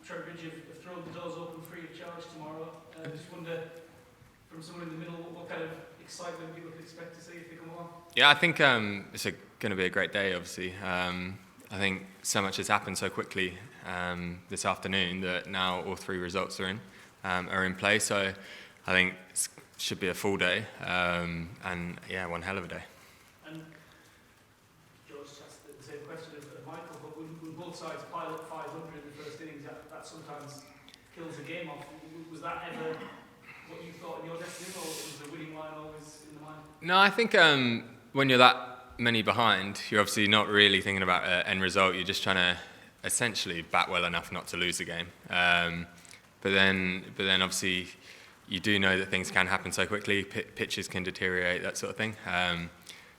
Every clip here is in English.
Trowbridge have thrown the doors open free of charge tomorrow. I just wonder, from someone in the middle, what kind of excitement people could expect to see if they come along? Yeah, I think it's going to be a great day, obviously. I think so much has happened so quickly this afternoon that now all three results are in play. So I think it should be a full day, and yeah, one hell of a day. And George asked the same question of Michael, but when both sides pile up 500 in the first innings, that sometimes kills a game off. Was that ever what you thought in your destiny, or was the winning line always in the mind? No, I think when you're that many behind, you're obviously not really thinking about an end result. You're just trying to essentially bat well enough not to lose the game. But then obviously you do know that things can happen so quickly. Pitches can deteriorate, that sort of thing.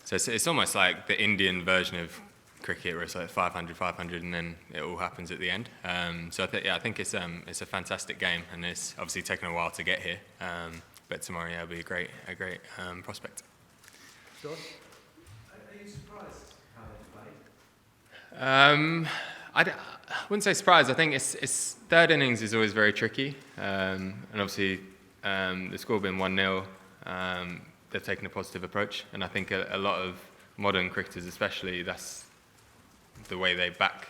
So it's almost like the Indian version of cricket, where it's like 500, and then it all happens at the end. So I think it's a fantastic game, and it's obviously taken a while to get here. But tomorrow, yeah, will be a great prospect. George? Are you surprised how they played? I wouldn't say surprised. I think it's third innings is always very tricky, and obviously the score being 1-0, they've taken a positive approach, and I think a lot of modern cricketers, especially, that's the way they back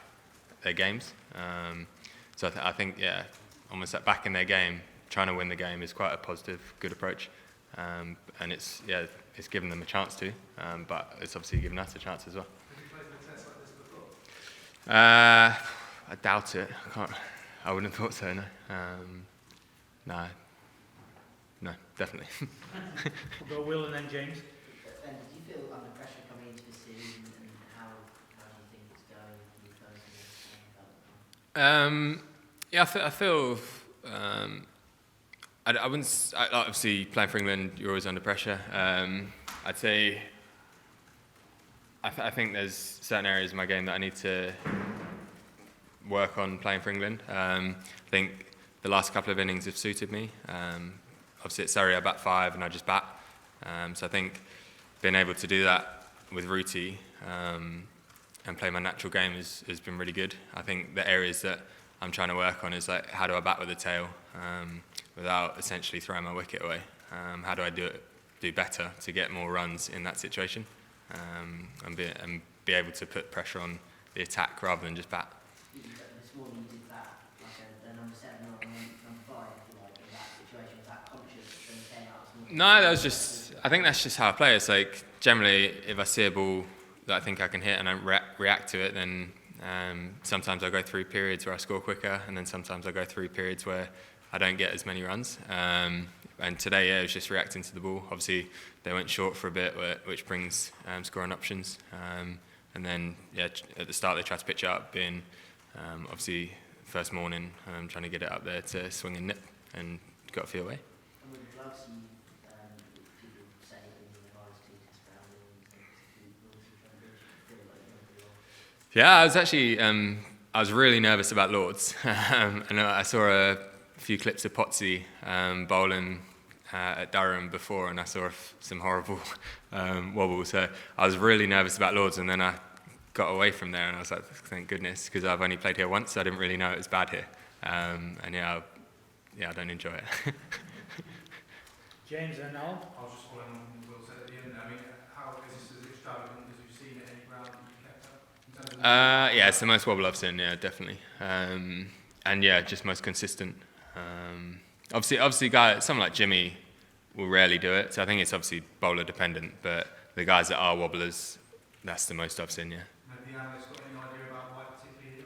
their games. So I think yeah, almost like backing their game, trying to win the game is quite a positive, good approach, and it's given them a chance to, but it's obviously given us a chance as well. Have you played in a test like this before? I doubt it. I wouldn't have thought so. No, definitely. We'll go Will and then James. Ben, did you feel under pressure coming into the season, and how do you think it's going for you personally? Yeah, I feel. I wouldn't. Obviously, playing for England, you're always under pressure. I'd say. I think there's certain areas of my game that I need to work on playing for England. I think the last couple of innings have suited me. Obviously at Surrey I bat 5 and I just bat. So I think being able to do that with Rooty and play my natural game has been really good. I think the areas that I'm trying to work on is like, how do I bat with the tail without essentially throwing my wicket away? How do I do better to get more runs in that situation, and be able to put pressure on the attack rather than just bat. This morning you did that, like a number 7 or number 5, if you like, in that situation. Was that conscious when you came out? No, that was just. I think that's just how I play. It's like generally, if I see a ball that I think I can hit and I react to it, then sometimes I go through periods where I score quicker, and then sometimes I go through periods where I don't get as many runs. And today, yeah, it was just reacting to the ball. Obviously, they went short for a bit, which brings scoring options. And then, yeah, at the start they tried to pitch it up, being obviously first morning, trying to get it up there to swing and nip, and got a few away. And with the gloves, people say in the advice to test ground and Yeah, I was really nervous about Lords, and I saw a few clips of Potsy bowling at Durham before, and I saw some horrible wobbles. So I was really nervous about Lords, and then I got away from there, and I was like, thank goodness, because I've only played here once, so I didn't really know it was bad here. And yeah, I don't enjoy it. James and Noel? I was just following on what Will said at the end. I mean, how is this as extravagant as you've seen at any ground that you've kept up? In terms of Yeah, it's the most wobble I've seen, yeah, definitely. And yeah, just most consistent. Obviously, someone like Jimmy will rarely do it, so I think it's obviously bowler dependent, but the guys that are wobblers, that's the most I've seen, yeah. have the analysts got any idea about why particularly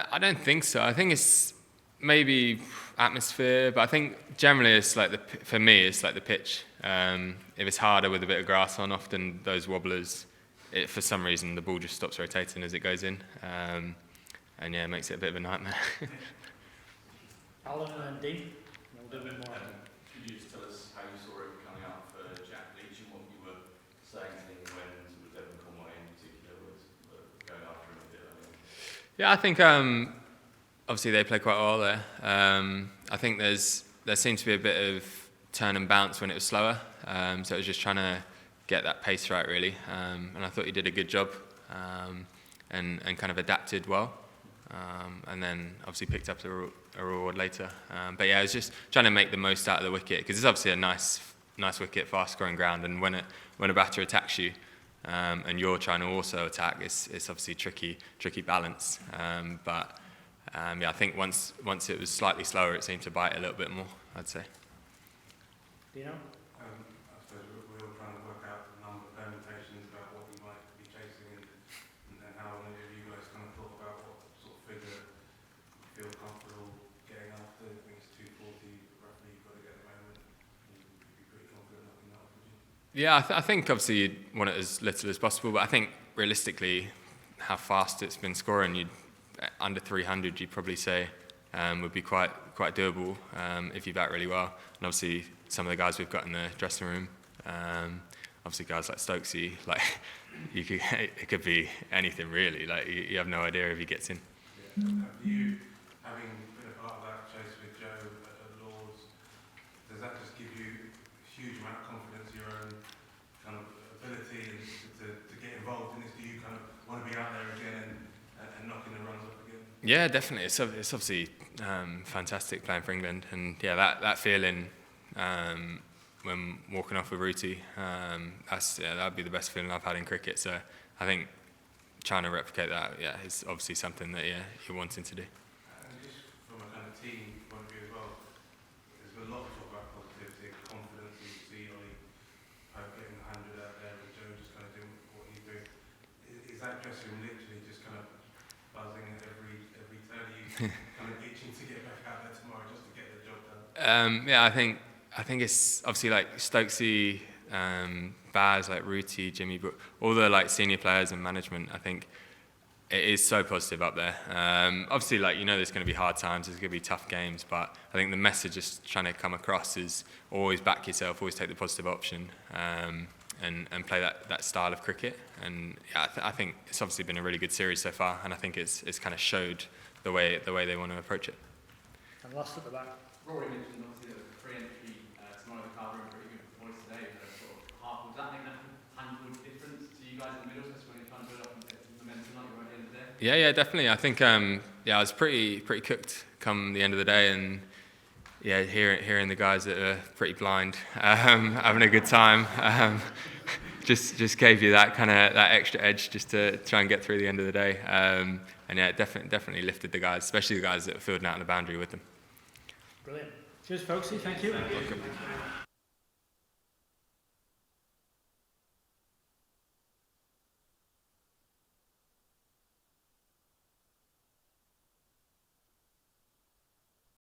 here? I don't think so. I think it's maybe atmosphere, but I think generally it's like for me it's like the pitch. If it's harder with a bit of grass on, often those wobblers, for some reason the ball just stops rotating as it goes in, and yeah, it makes it a bit of a nightmare. Alan and Dean? We'll do a bit more. Could you just tell us how you saw it coming out for Jack Leach and what you were saying to him when Devon Conway in particular was going after him a bit? Yeah, I think obviously they play quite well there. I think there seemed to be a bit of turn and bounce when it was slower, so it was just trying to get that pace right really, and I thought he did a good job, and kind of adapted well. and then obviously picked up a reward later. But yeah, I was just trying to make the most out of the wicket, because it's obviously a nice wicket, fast scoring ground, and when a batter attacks you, and you're trying to also attack, it's obviously tricky balance. Yeah, I think once it was slightly slower, it seemed to bite a little bit more, I'd say. Dino? I suppose we're all trying to work out the number of permutations about what you might be chasing, and how many of you guys kind of thought about what sort of figure you feel comfortable getting after. I think it's 240 roughly you've got to get at the moment. You'd be pretty confident knocking that off, would you? Yeah, I think obviously you'd want it as little as possible, but I think realistically, how fast it's been scoring, under 300, you'd probably say would be quite doable if you bat really well. And obviously, some of the guys we've got in the dressing room, obviously guys like Stokesy, like it could be anything really. Like you have no idea if he gets in. Yeah. Have you, having been a part of that chase with Joe at Lords, does that just give you a huge amount of confidence in your own kind of ability to get involved in this? Do you kind of want to be out there again and knocking the runs up again? Yeah, definitely. It's obviously fantastic playing for England, and yeah, that feeling when walking off with Rooty, that'd be the best feeling I've had in cricket. So I think trying to replicate that, yeah, is obviously something that you're wanting to do. And just from a kind of team point of view as well, there's been a lot of talk about positivity, confidence. You see Ollie getting 100 out there, and Joe just kind of doing what he's doing. Is that dressing room literally just kind of buzzing at every turn? Are you kind of itching to get back out there tomorrow just to get the job done? Yeah, I think it's obviously like Stokesy, Baz, like Rooty, Jimmy, but all the like senior players and management. I think it is so positive up there. Obviously, like there's going to be hard times, there's going to be tough games, but I think the message is trying to come across is always back yourself, always take the positive option, and play that style of cricket. And yeah, I think it's obviously been a really good series so far, and I think it's kind of showed the way they want to approach it. And last at the back. Rory mentioned obviously that the free entry tomorrow, the car room, pretty good voice today, but sort of half. Does that make that tangible difference to you guys in the middle, especially when you're trying to build up and get momentum like you're at the end of the day? Yeah, definitely. I think I was pretty cooked come the end of the day, and yeah, hearing the guys that are pretty blind having a good time just gave you that extra edge just to try and get through the end of the day. And yeah, it definitely lifted the guys, especially the guys that were fielding out on the boundary with them. Brilliant. Cheers, Foakesy. Thank you. Welcome.